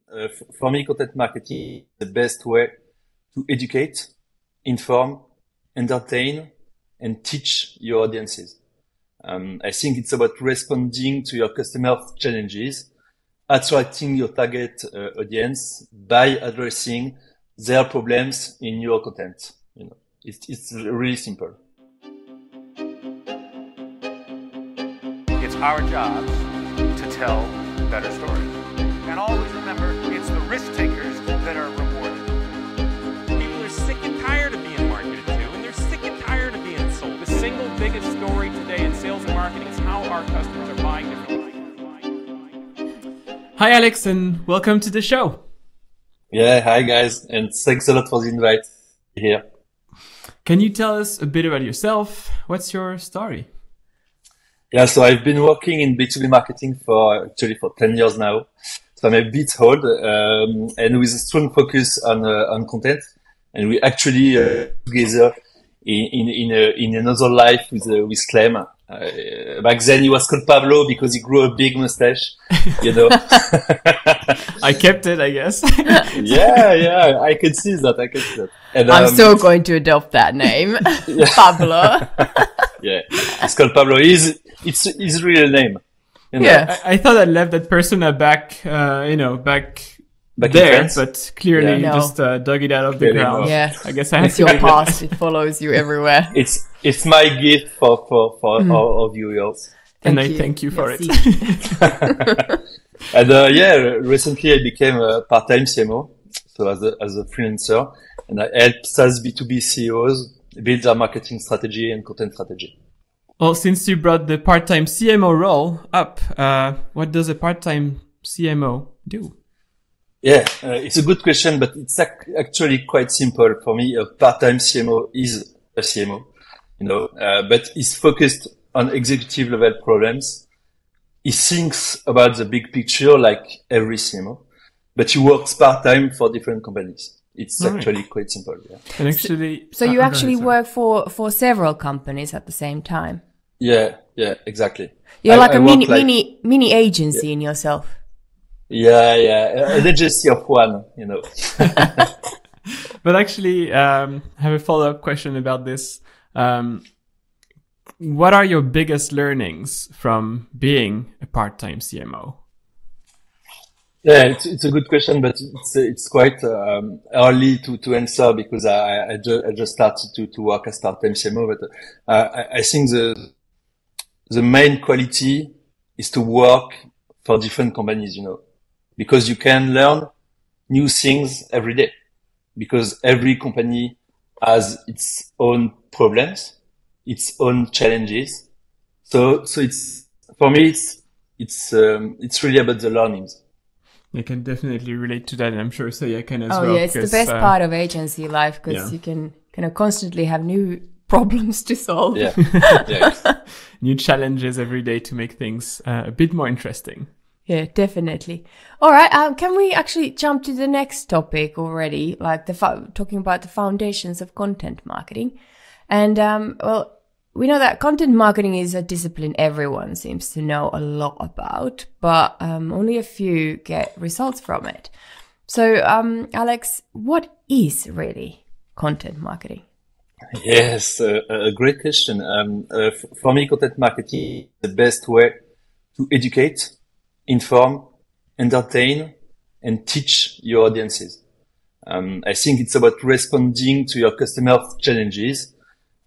For me, content marketing is the best way to educate, inform, entertain, and teach your audiences. I think it's about responding to your customers' challenges, attracting your target audience by addressing their problems in your content. It's really simple. It's our job to tell better stories. And always remember, it's the risk takers that are rewarded. People are sick and tired of being marketed to, and they're sick and tired of being sold. The single biggest story today in sales and marketing is how our customers are buying differently. Hi, Alex, and welcome to the show. Yeah, hi guys, and thanks a lot for the invite here. Can you tell us a bit about yourself? What's your story? Yeah, so I've been working in B2B marketing for 10 years now. So I'm a bit old, and with a strong focus on content. And we actually together in another life with Clem. Back then he was called Pablo because he grew a big mustache, I kept it, I guess. yeah, I can see that. And, I'm still going to adopt that name, Pablo. Yeah, it's called Pablo. It's his real name. Yeah, I thought I left that persona back there, but clearly you just dug it out of the ground. Yeah, I guess I have it's your past. It follows you everywhere. It's my gift for all of viewers. And I thank you for it. And recently I became a part-time CMO, so as a freelancer, and I help SaaS B2B CEOs build their marketing strategy and content strategy. Well, since you brought the part-time CMO role up, what does a part-time CMO do? Yeah, it's a good question, but it's actually quite simple for me. A part-time CMO is a CMO, but he's focused on executive level problems. He thinks about the big picture like every CMO, but he works part-time for different companies. It's actually quite simple. Yeah. And actually, so you actually work for several companies at the same time. Yeah, exactly. You're like a mini agency in yourself. Yeah, an agency of one, But actually, I have a follow-up question about this. What are your biggest learnings from being a part-time CMO? Yeah, it's a good question, but it's quite early to answer because I just started to work as part-time CMO. But I think the main quality is to work for different companies, because you can learn new things every day. Because every company has its own problems, its own challenges. So it's for me it's really about the learnings. I can definitely relate to that, and I'm sure Saya can as well. Oh yeah, it's the best part of agency life because you can kind of constantly have new problems to solve. Yeah. New challenges every day to make things a bit more interesting. Yeah, definitely. All right, can we actually jump to the next topic already, like talking about the foundations of content marketing? And well, we know that content marketing is a discipline everyone seems to know a lot about, but only a few get results from it. So, Alex, what is really content marketing? Yes, a great question. For me, content marketing is the best way to educate, inform, entertain, and teach your audiences. I think it's about responding to your customers' challenges,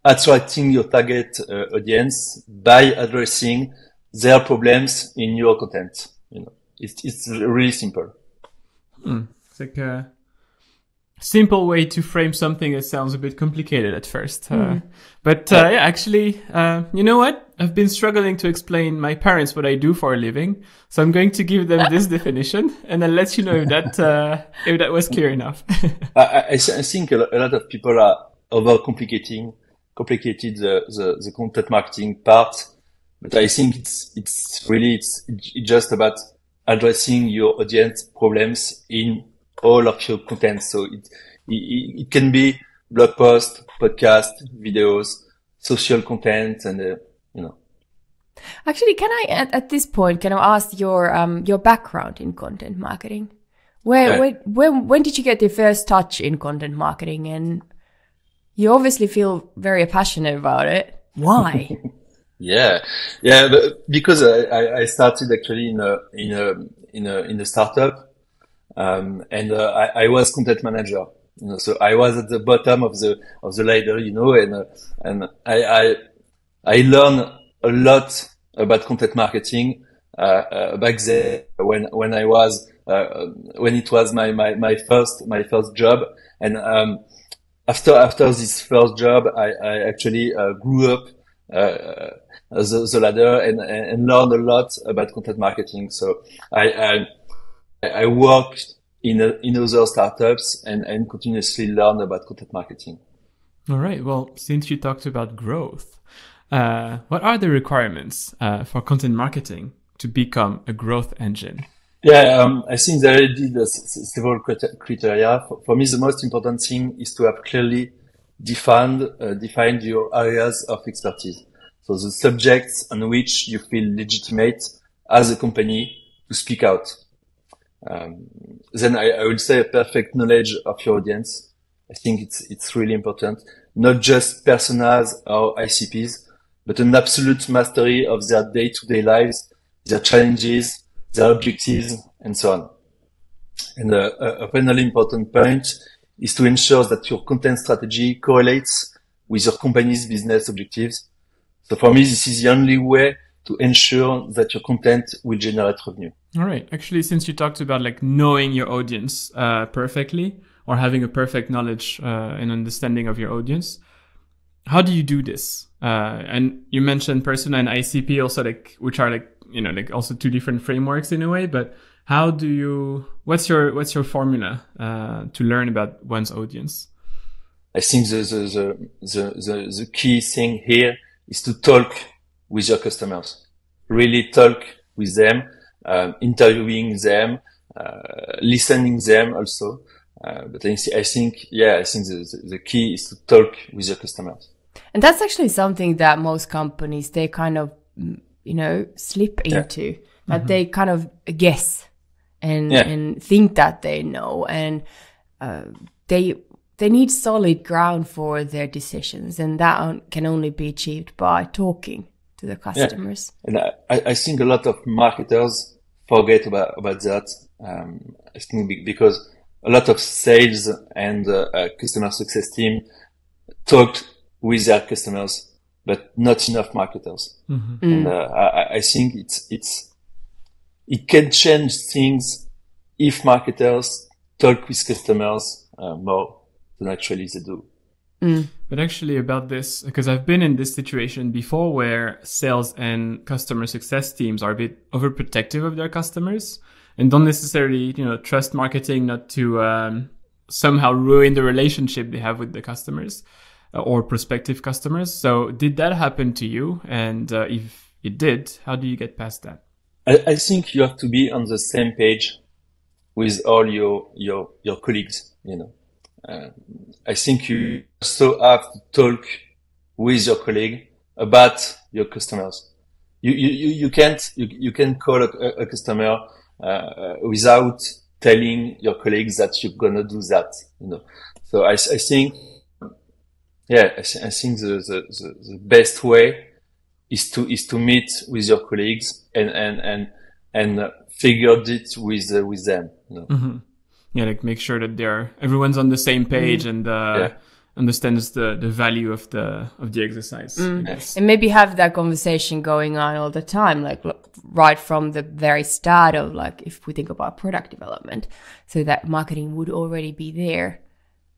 attracting your target audience by addressing their problems in your content. It's really simple. It's like a simple way to frame something that sounds a bit complicated at first. But actually, you know what? I've been struggling to explain my parents what I do for a living. So I'm going to give them this definition and I'll let you know if that was clear enough. I think a lot of people are overcomplicating the content marketing part, but I think it's really just about addressing your audience problems in all of your content. So it can be blog post, podcast, videos, social content, and Actually, can I at this point ask your background in content marketing? When did you get your first touch in content marketing? And you obviously feel very passionate about it. Why? Yeah, because I started actually in a startup, and I was content manager. So I was at the bottom of the ladder, and I learned a lot about content marketing back then when I was when it was my first job. And after this first job, I actually grew up the ladder and learned a lot about content marketing. So I worked in other startups and continuously learn about content marketing. All right. Well, since you talked about growth, what are the requirements for content marketing to become a growth engine? Yeah, I think there are several criteria. For me, the most important thing is to have clearly defined your areas of expertise. So the subjects on which you feel legitimate as a company to speak out. Then I would say a perfect knowledge of your audience. I think it's really important. Not just personas or ICPs, but an absolute mastery of their day-to-day lives, their challenges, their objectives, and so on. And a finally important point is to ensure that your content strategy correlates with your company's business objectives. So for me, this is the only way to ensure that your content will generate revenue. All right. Actually, since you talked about like knowing your audience perfectly or having a perfect knowledge and understanding of your audience, how do you do this? And you mentioned persona and ICP also, like, which are like, like also two different frameworks in a way, but what's your formula to learn about one's audience? I think the key thing here is to talk with your customers, really talk with them, interviewing them, listening them also. But I think the key is to talk with your customers. And that's actually something that most companies, they kind of, slip into, that they kind of guess and think that they know. And they need solid ground for their decisions. And that can only be achieved by talking to the customers. Yeah. And I think a lot of marketers forget about that. I think because a lot of sales and customer success team talk with their customers, but not enough marketers. Mm-hmm. And I think it can change things if marketers talk with customers more than actually they do. But actually about this, because I've been in this situation before where sales and customer success teams are a bit overprotective of their customers and don't necessarily, trust marketing not to somehow ruin the relationship they have with the customers or prospective customers. So did that happen to you? And if it did, how do you get past that? I think you have to be on the same page with all your colleagues, I think you also have to talk with your colleague about your customers. You can't call a customer without telling your colleagues that you're gonna do that. So I think the best way is to meet with your colleagues and figure it with them. Mm-hmm. Yeah, like make sure that everyone's on the same page and understands the value of the exercise. Yes. And maybe have that conversation going on all the time, like right from the very start of, like, if we think about product development, so that marketing would already be there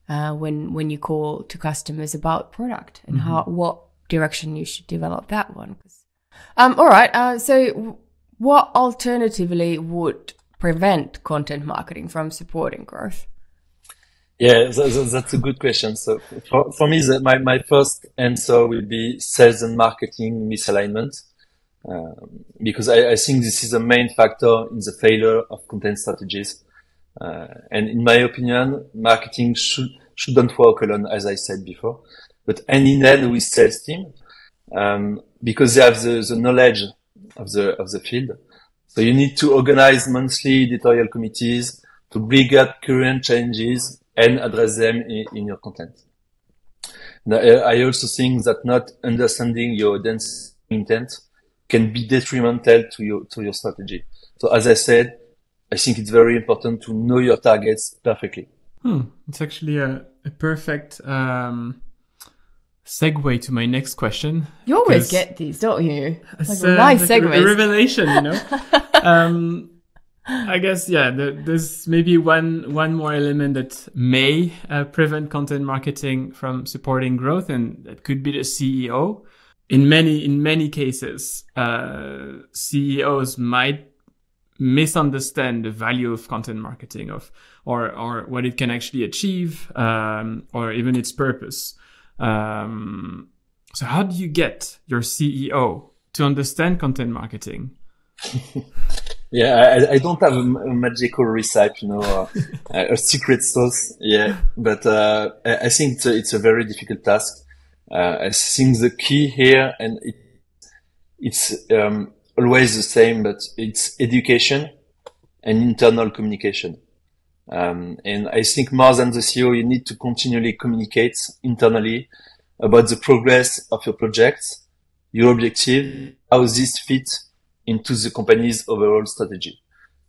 when you call to customers about product and what direction you should develop that one. All right. So what alternatively would prevent content marketing from supporting growth? Yeah, that's a good question. So for me, my first answer will be sales and marketing misalignment, because I think this is a main factor in the failure of content strategies. And in my opinion, marketing shouldn't work alone, as I said before, but hand in hand with sales team, because they have the knowledge of the field. So you need to organize monthly editorial committees, to bring up current challenges and address them in your content. Now, I also think that not understanding your audience intent can be detrimental to your strategy. So as I said, I think it's very important to know your targets perfectly. It's actually a perfect segue to my next question. You always get these, don't you? It's like nice segues. A revelation, you know. I guess, yeah, there's maybe one more element that may prevent content marketing from supporting growth, and that could be the CEO. In many cases, CEOs might misunderstand the value of content marketing or what it can actually achieve, or even its purpose. So how do you get your CEO to understand content marketing? Yeah, I don't have a magical recipe, you know, a secret sauce. Yeah, but I think it's a very difficult task. I think the key here, and it's always the same, but it's education and internal communication. And I think more than the CEO, you need to continually communicate internally about the progress of your projects, your objective, how this fits into the company's overall strategy.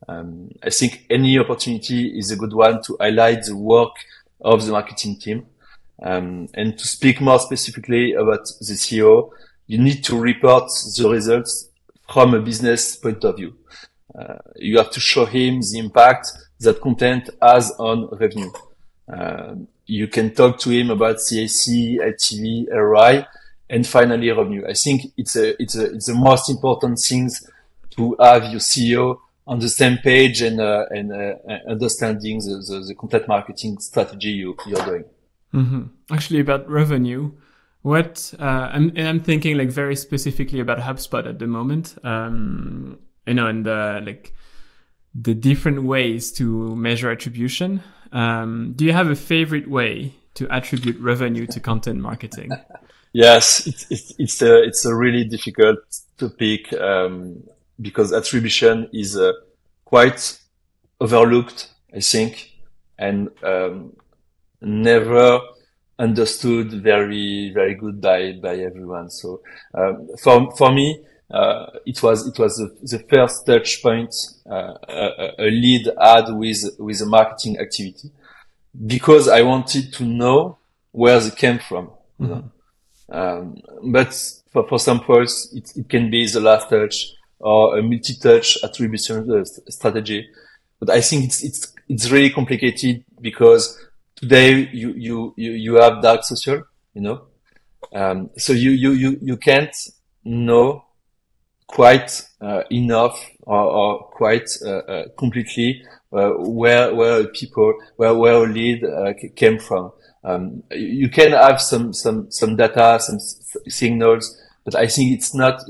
I think any opportunity is a good one to highlight the work of the marketing team. And to speak more specifically about the CEO, you need to report the results from a business point of view. You have to show him the impact that content has on revenue. You can talk to him about CAC, LTV, ROI, and finally revenue. I think it's the most important things to have your CEO on the same page and understanding the content marketing strategy you're doing. Mm-hmm. Actually, about revenue, I'm thinking like very specifically about HubSpot at the moment. You know, and the different ways to measure attribution. Do you have a favorite way to attribute revenue to content marketing? Yes, it's a really difficult topic, because attribution is quite overlooked, I think, and never understood very, very good by everyone. So, for me, it was the first touch point, a lead had with a marketing activity, because I wanted to know where they came from, you know. But for some posts, it can be the last touch or a multi-touch attribution strategy. But I think it's really complicated, because today you have dark social, you know. So you can't know quite enough or quite completely where a lead came from. You can have some data, some signals, but I think it's not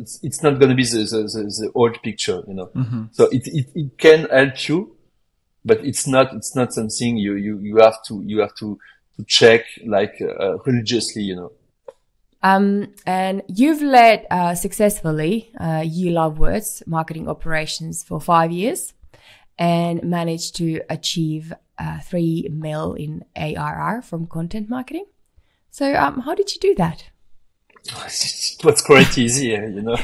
going to be the whole picture, you know. Mm-hmm. So it can help you, but it's not something you have to check like religiously, you know. And you've led successfully YouLoveWords marketing operations for 5 years and managed to achieve 3 mil in ARR from content marketing. So how did you do that? It was quite easy, you know.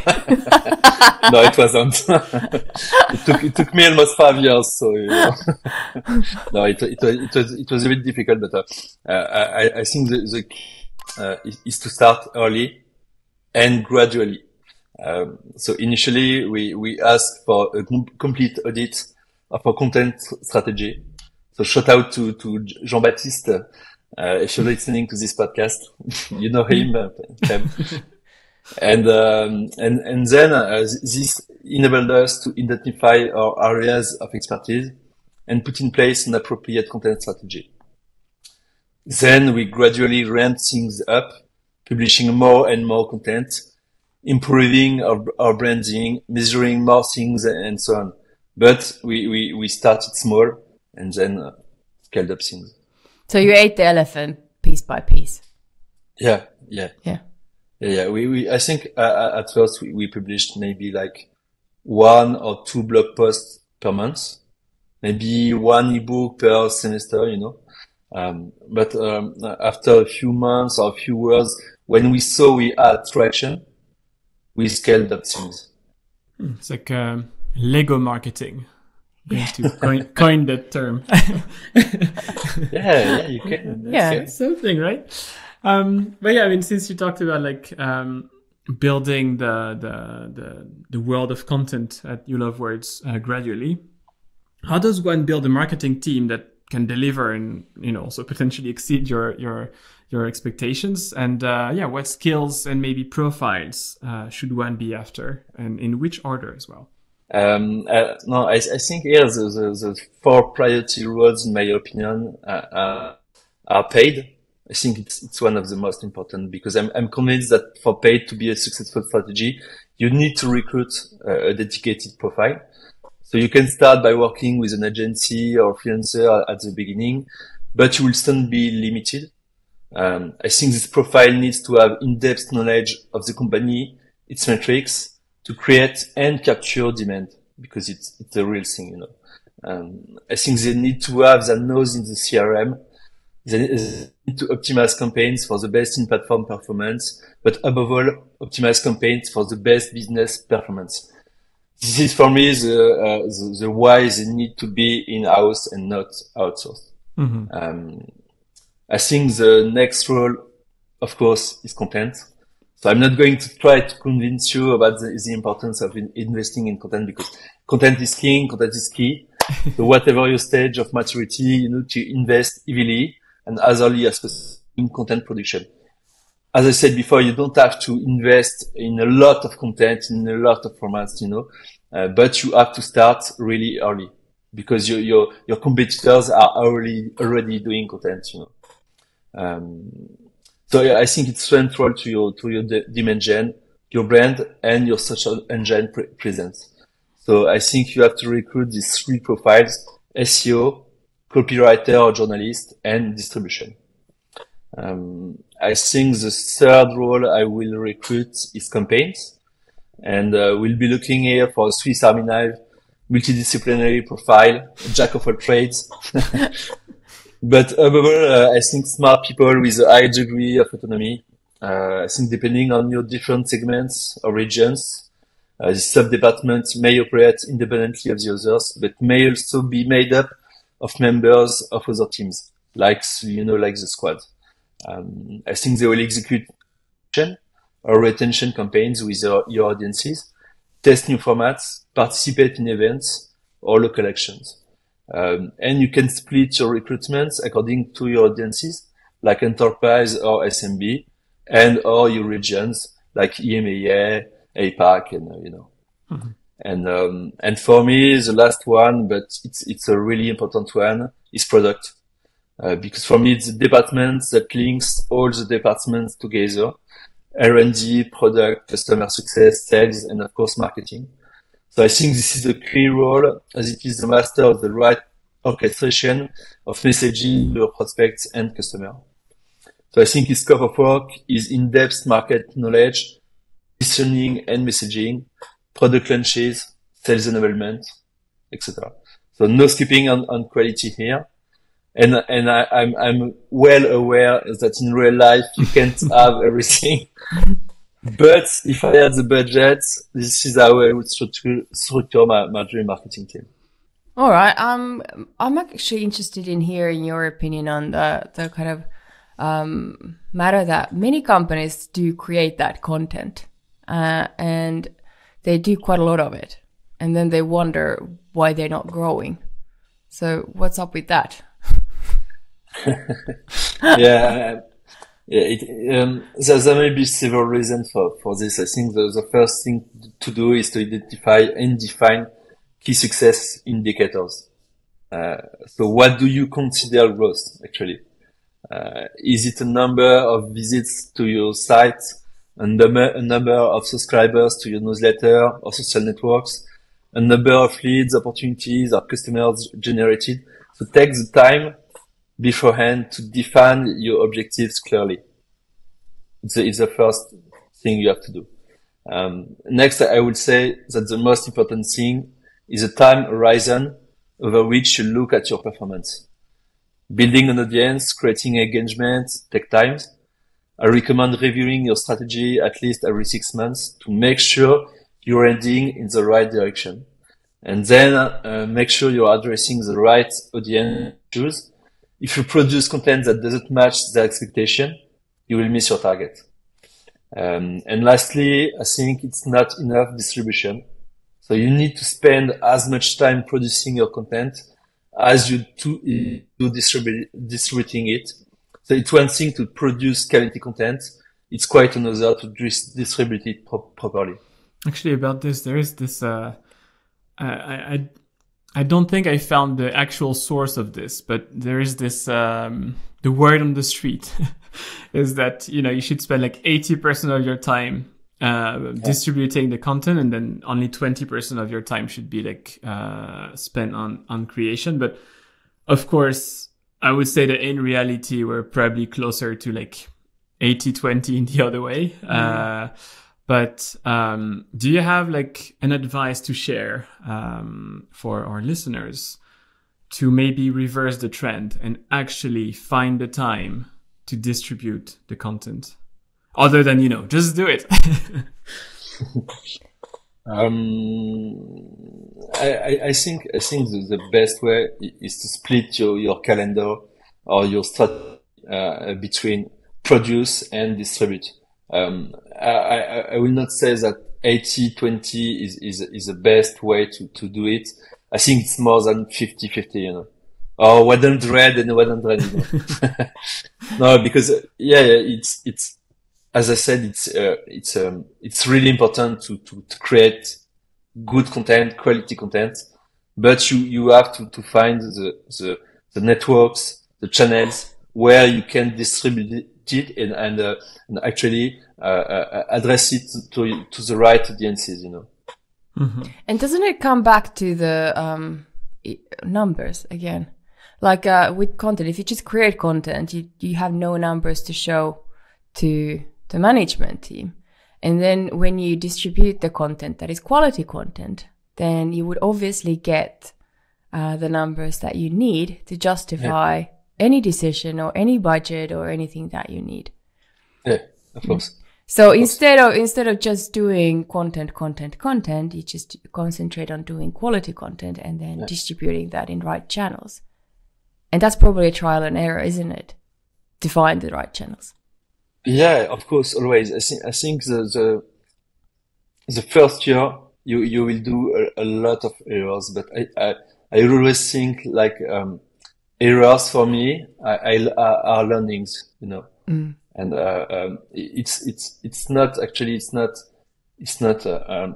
No, it wasn't. It took me almost 5 years, so you know. No, it was a bit difficult, but I think the key is to start early and gradually. So initially we asked for a complete audit of our content strategy. So shout out to Jean-Baptiste. If you're listening to this podcast, you know him. And then this enabled us to identify our areas of expertise and put in place an appropriate content strategy. Then we gradually ramped things up, publishing more and more content, improving our branding, measuring more things, and so on. But we started small and then scaled up things. So you ate the elephant piece by piece. Yeah. I think at first we published maybe like 1 or 2 blog posts per month. maybe one ebook per semester, But after a few months or a few years, when we saw we had traction, we scaled up things. It's like Lego marketing. Going to coin that term. Yeah, you can. It's something, right? But yeah, I mean, since you talked about like building the world of content at YouLoveWords gradually, how does one build a marketing team that can deliver and also potentially exceed your expectations? And what skills and maybe profiles should one be after, and in which order as well? No, I think here the 4 priority roles, in my opinion, are paid. I think it's one of the most important, because I'm convinced that for paid to be a successful strategy, you need to recruit a dedicated profile. So you can start by working with an agency or freelancer at the beginning, but you will still be limited. I think this profile needs to have in-depth knowledge of the company, its metrics, to create and capture demand, because it's a real thing, I think they need to have their nose in the CRM. They need to optimize campaigns for the best in-platform performance, but above all, optimize campaigns for the best business performance. This is for me the why they need to be in-house and not outsourced. Mm-hmm. I think the next role, of course, is content. So I'm not going to try to convince you about the importance of investing in content, because content is king, content is key. So whatever your stage of maturity, you need to invest heavily and as early as possible in content production. As I said before, you don't have to invest in a lot of content, in a lot of formats, but you have to start really early, because your competitors are already doing content, So yeah, I think it's central to your demand gen, your brand, and your social engine presence. So I think you have to recruit these 3 profiles: SEO, copywriter or journalist, and distribution. I think the 3rd role I will recruit is campaigns, and we'll be looking here for a Swiss Army knife, multidisciplinary profile, jack of all trades. But above all, I think smart people with a high degree of autonomy. I think depending on your different segments or regions, the sub-department may operate independently of the others, but may also be made up of members of other teams, like the squad. I think they will execute or retention campaigns with your audiences, test new formats, participate in events or local actions. And you can split your recruitments according to your audiences, like enterprise or SMB, and or your regions, like EMEA, APAC, and Mm-hmm. And for me, the last one, but it's a really important one, is product. Because for me, it's the department that links all the departments together: R&D, product, customer success, sales, and of course, marketing. So I think this is a key role, as it is the master of the right orchestration of messaging to your prospects and customer. So I think his scope of work is in-depth market knowledge, listening and messaging, product launches, sales enablement, etc. So no skipping on quality here. And I'm well aware that in real life you can't have everything. But if I had the budget, this is how I would structure my dream marketing team. All right. I'm actually interested in hearing your opinion on the kind of matter that many companies do create that content, and they do quite a lot of it, and then they wonder why they're not growing. So what's up with that? Yeah. There may be several reasons for this. I think the first thing to do is to identify and define key success indicators. So what do you consider growth, actually? Is it a number of visits to your site, a number of subscribers to your newsletter or social networks, a number of leads, opportunities, or customers generated? So take the time beforehand to define your objectives clearly. It's the first thing you have to do. Next, I would say that the most important thing is a time horizon over which you look at your performance. Building an audience, creating engagement take time. I recommend reviewing your strategy at least every 6 months to make sure you're heading in the right direction. And then make sure you're addressing the right audience issues. If you produce content that doesn't match their expectation, you will miss your target. And lastly, I think it's not enough distribution. So you need to spend as much time producing your content as you do distributing it. So it's one thing to produce quality content. It's quite another to distribute it properly. Actually, about this, there is this, I don't think I found the actual source of this, but there is this, the word on the street is that, you should spend like 80% of your time distributing the content, and then only 20% of your time should be like spent on creation. But of course, I would say that in reality, we're probably closer to like 80-20 in the other way. But do you have like an advice to share for our listeners to maybe reverse the trend and actually find the time to distribute the content? Other than, just do it. I think the best way is to split your calendar or your strategy between produce and distribute. I will not say that 80-20 is the best way to do it. I think it's more than 50-50, or 100 and 100. No, because it's as I said, it's really important to create good content, quality content, but you have to find the networks, the channels where you can distribute it and actually address it to the right audiences, Mm-hmm. And doesn't it come back to the numbers again? Like with content, if you just create content, you have no numbers to show to the management team. And then when you distribute the content that is quality content, then you would obviously get the numbers that you need to justify any decision or any budget or anything that you need. Yeah, of course. So instead of just doing content, you just concentrate on doing quality content and then distributing that in right channels. And that's probably a trial and error, isn't it? To find the right channels. Yeah, of course, always. I think the first year you will do a lot of errors, but I always think like errors for me are learnings, and it's not a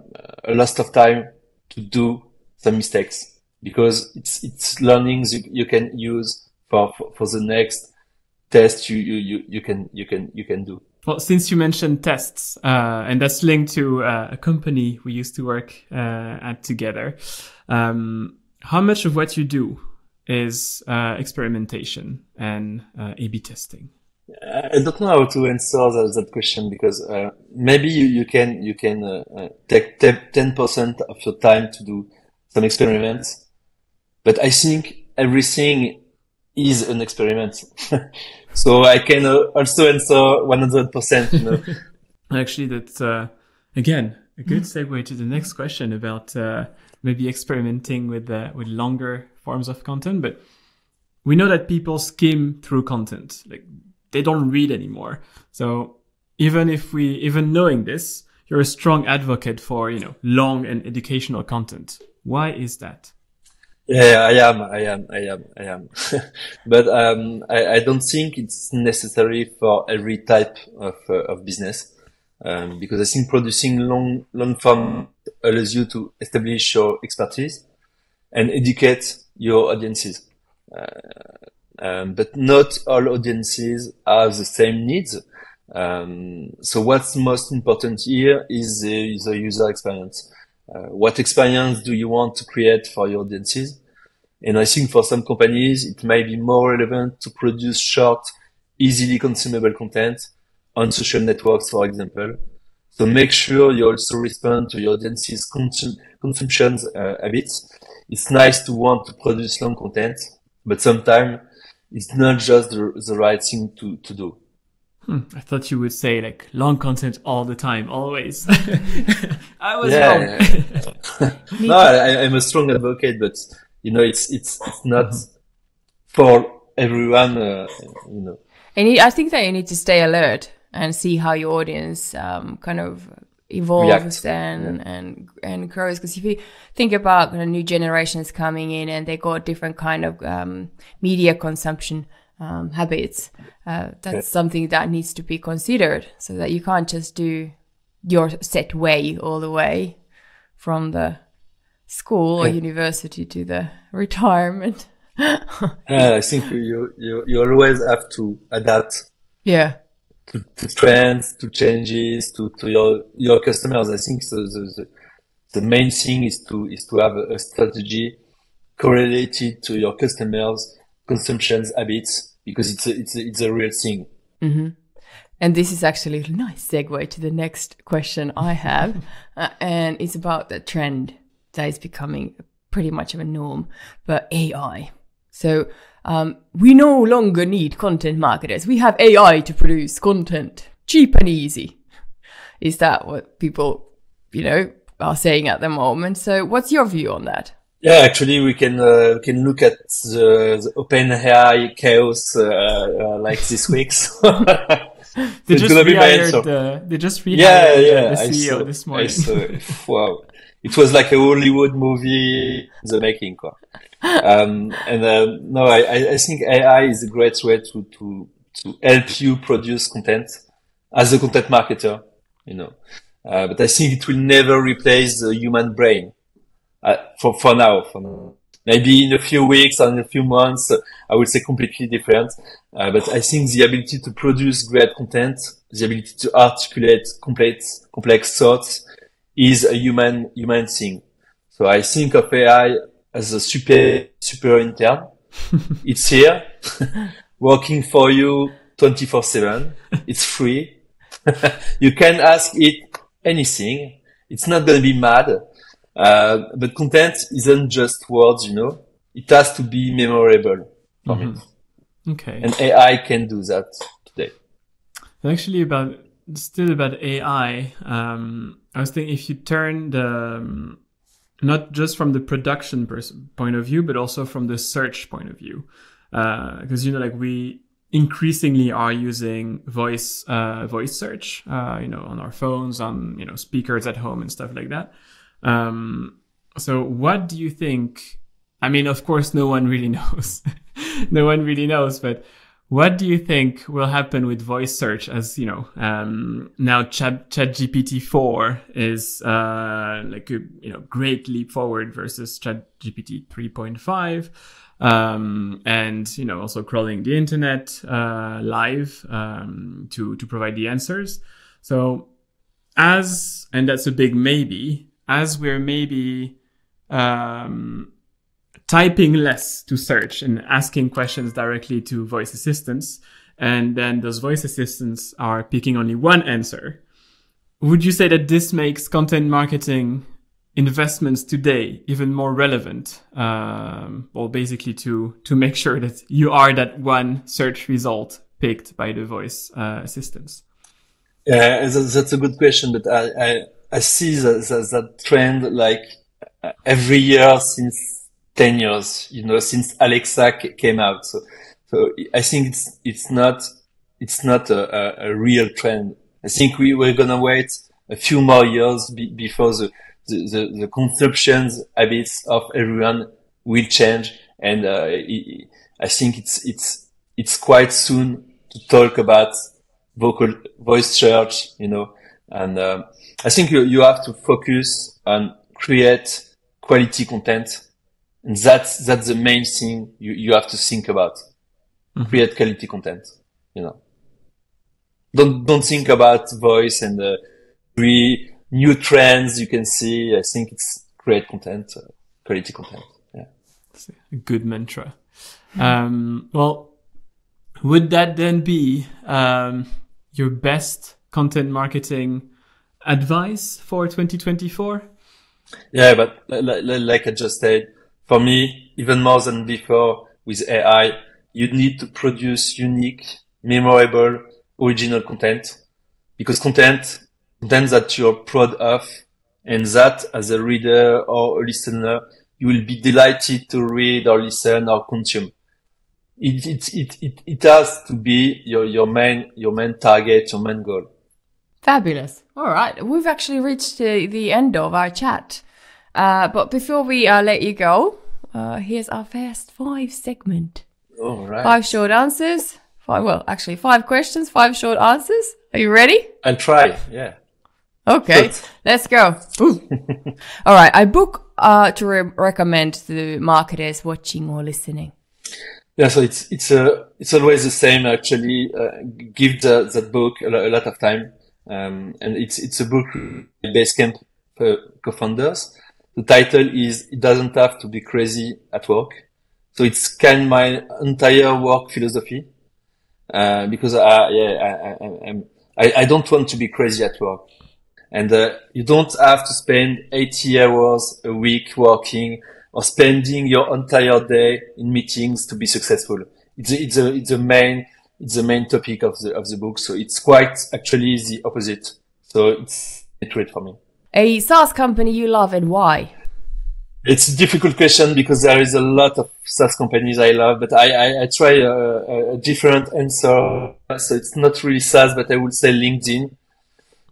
loss of time to do some mistakes, because it's learnings you can use for the next test you can do. Well, since you mentioned tests, and that's linked to a company we used to work at together, how much of what you do is experimentation and A/B testing? I don't know how to answer that question, because maybe you can take 10% of your time to do some experiments, but I think everything is an experiment. So I can also answer 100%. Actually, that's again a good segue to the next question about maybe experimenting with longer forms of content. But we know that people skim through content, like they don't read anymore. So even knowing this, you're a strong advocate for long and educational content. Why is that? Yeah, I am. But I don't think it's necessary for every type of business, because I think producing long form allows you to establish your expertise and educate your audiences. But not all audiences have the same needs. So what's most important here is the user experience. What experience do you want to create for your audiences? And I think for some companies, it may be more relevant to produce short, easily consumable content on social networks, for example. So make sure you also respond to your audience's consumption habits. it's nice to want to produce long content, but sometimes it's not just the right thing to do. I thought you would say like long content all the time, always. I was wrong. No, I'm a strong advocate, but you know, it's not for everyone. You know, And I think that you need to stay alert and see how your audience kind of evolves and grows. Because if you think about new generations coming in and they got different kind of media consumption habits, that's something that needs to be considered, so that you can't just do your set way all the way from the school or university to the retirement. I think you always have to adapt. Yeah. To trends, to changes, to your customers. I think the main thing is to have a strategy correlated to your customers' consumption habits, because it's a real thing. Mm-hmm. And this is actually a nice segue to the next question I have, and it's about the trend that is becoming pretty much of a norm, but AI. So we no longer need content marketers. We have AI to produce content, cheap and easy. Is that what people, are saying at the moment? So what's your view on that? Yeah, actually, we can look at the OpenAI chaos like this week. So they just rehired the CEO this morning. Wow. It was like a Hollywood movie in the making. No, I think AI is a great way to help you produce content as a content marketer, but I think it will never replace the human brain, for now. Maybe in a few weeks or in a few months, I would say completely different. But I think the ability to produce great content, the ability to articulate complex thoughts is a human thing. So I think of AI as a super intern. It's here, working for you 24/7. It's free. You can ask it anything. It's not going to be mad. But content isn't just words, It has to be memorable for me. Okay. And AI can do that today. Actually, about AI, I was thinking if you turn not just from the production point of view, but also from the search point of view. Because, we increasingly are using voice search, on our phones, on, speakers at home and stuff like that. So what do you think? I mean, of course, no one really knows. No one really knows, but what do you think will happen with voice search as, now ChatGPT 4 is, like a, great leap forward versus ChatGPT 3.5. And, also crawling the internet, live, to provide the answers. So and that's a big maybe, as we're maybe, typing less to search and asking questions directly to voice assistants, and then those voice assistants are picking only one answer. Would you say that this makes content marketing investments today even more relevant? Well, basically to make sure that you are that one search result picked by the voice assistants. Yeah, that's a good question, but I see that trend like every year since 10 years, since Alexa came out. So I think it's not a real trend. I think we're gonna wait a few more years before the consumption habits of everyone will change. And, I think it's quite soon to talk about voice search, and, I think you have to focus on create quality content. And that's the main thing you have to think about. Mm-hmm. Create quality content, Don't think about voice and new trends you can see. I think it's create content, quality content. Yeah. That's a good mantra. Well, would that then be your best content marketing advice for 2024? Yeah, but like I just said, for me, even more than before with AI, you need to produce unique, memorable, original content, because content that you're proud of, and that as a reader or a listener, you will be delighted to read or listen or consume. It has to be your main target, your main goal. Fabulous. All right. We've actually reached the end of our chat. But before we let you go, here's our Fast 5 segment. All right. 5 short answers. 5 questions, 5 short answers. Are you ready? I'll try. Yeah. Okay. Let's go. All right. A book to recommend to the marketers watching or listening. Yeah, so it's always the same actually. Give that book a lot of time. And it's a book by Basecamp co-founders. The title is "It Doesn't Have to Be Crazy at Work." So it's kind of my entire work philosophy. Because I don't want to be crazy at work. And you don't have to spend 80 hours a week working or spending your entire day in meetings to be successful. It's the main topic of the book. So it's quite actually the opposite. So it's great for me. A SaaS company you love and why? It's a difficult question because there is a lot of SaaS companies I love, but I try a different answer. So it's not really SaaS, but I would say LinkedIn,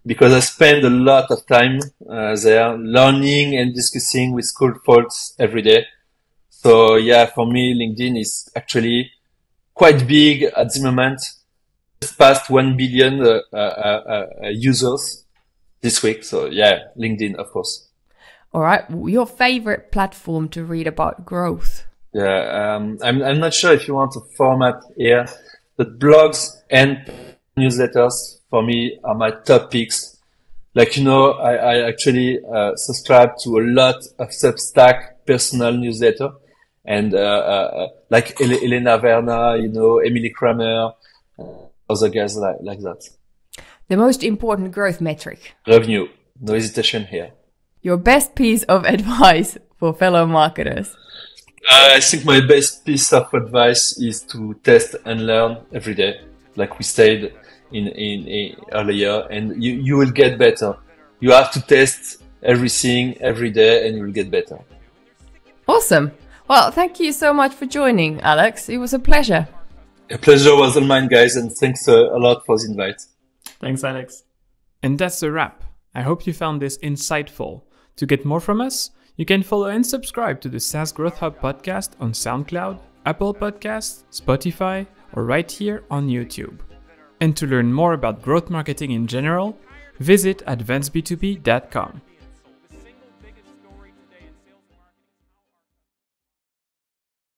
because I spend a lot of time there learning and discussing with cool folks every day. So yeah, for me, LinkedIn is actually quite big at the moment. Just past 1 billion users this week. So yeah, LinkedIn, of course. All right. Your favorite platform to read about growth? Yeah, I'm not sure if you want a format here, but blogs and newsletters for me are my top picks. Like, I actually subscribe to a lot of Substack personal newsletter, and like Elena Verna, Emily Kramer, other guys like that. The most important growth metric? Revenue. No hesitation here. Your best piece of advice for fellow marketers? I think my best piece of advice is to test and learn every day, like we said in earlier, and you will get better. You have to test everything every day and you will get better. Awesome. Well, thank you so much for joining, Alex. It was a pleasure. A pleasure was all mine, guys, and thanks a lot for the invite. Thanks, Alex. And that's a wrap. I hope you found this insightful. To get more from us, you can follow and subscribe to the SaaS Growth Hub podcast on SoundCloud, Apple Podcasts, Spotify, or right here on YouTube. And to learn more about growth marketing in general, visit advancedb2b.com.